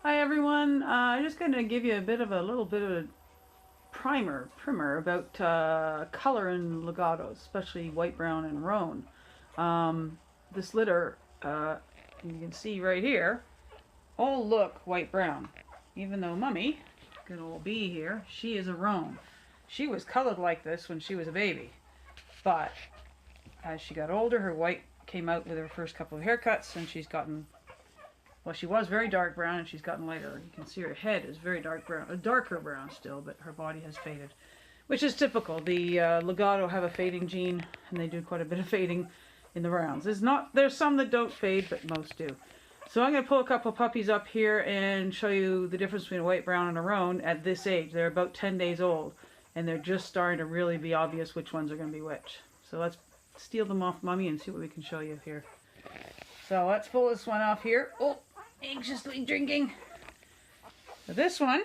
Hi everyone, I'm just going to give you a little bit of a primer about color in Lagottos, especially white, brown, and roan. This litter, you can see right here, all look white brown. Even though Mummy, good old bee here, she is a roan. She was colored like this when she was a baby, but as she got older, her white came out with her first couple of haircuts, and she's gotten, well, she was very dark brown and she's gotten lighter. You can see her head is very dark brown, a darker brown still, but her body has faded, which is typical. The Lagotto have a fading gene, and they do quite a bit of fading in the browns. There's some that don't fade, but most do. So I'm going to pull a couple puppies up here and show you the difference between a white, brown, and a roan at this age. They're about 10 days old, and they're just starting to really be obvious which ones are going to be which. So let's steal them off Mummy and see what we can show you here. So let's pull this one off here. Oh, anxiously drinking. So this one,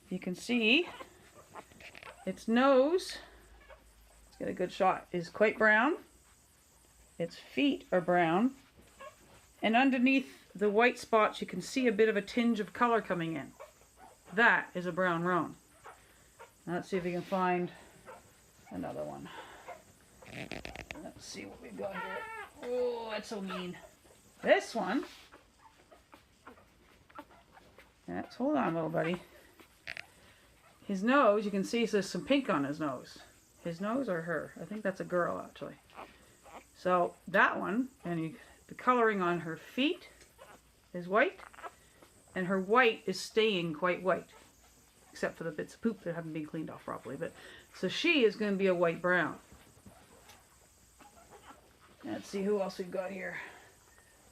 you can see its nose, let's get a good shot, is quite brown. Its feet are brown. And underneath the white spots, you can see a bit of a tinge of color coming in. That is a brown roan. Now let's see if we can find another one. Let's see what we've got here. Oh, that's so mean. This one, hold on, little buddy. His nose, you can see there's some pink on his nose. His nose or her? I think that's a girl, actually. So that one, and the coloring on her feet is white, and her white is staying quite white, except for the bits of poop that haven't been cleaned off properly. But so she is going to be a white brown. Let's see who else we've got here.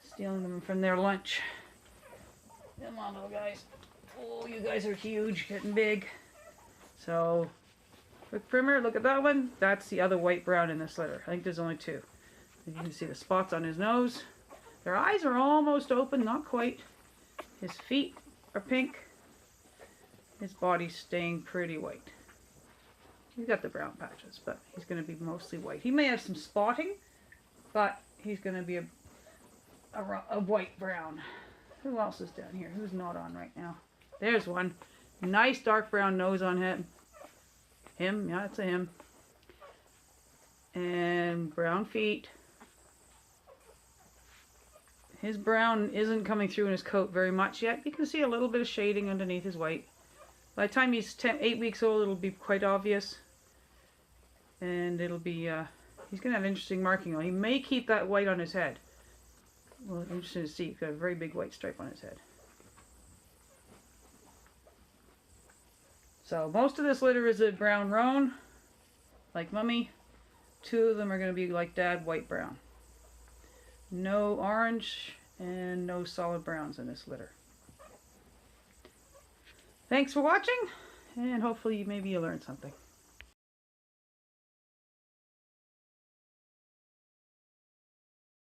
Stealing them from their lunch. Come on, little guys. Oh, you guys are huge, getting big. So, quick primer, look at that one. That's the other white brown in this litter. I think there's only two. You can see the spots on his nose. Their eyes are almost open, not quite. His feet are pink. His body's staying pretty white. He's got the brown patches, but he's going to be mostly white. He may have some spotting, but he's going to be a white brown. Who else is down here? Who's not on right now? There's one. Nice dark brown nose on him. Yeah, it's a him. And brown feet. His brown isn't coming through in his coat very much yet. You can see a little bit of shading underneath his white. By the time he's 8 weeks old, it'll be quite obvious. And it'll be, he's going to have interesting marking on. He may keep that white on his head. Well, interesting to see. He's got a very big white stripe on his head. So most of this litter is a brown roan, like Mummy. Two of them are going to be like Dad, white brown. No orange and no solid browns in this litter. Thanks for watching, and hopefully maybe you learned something.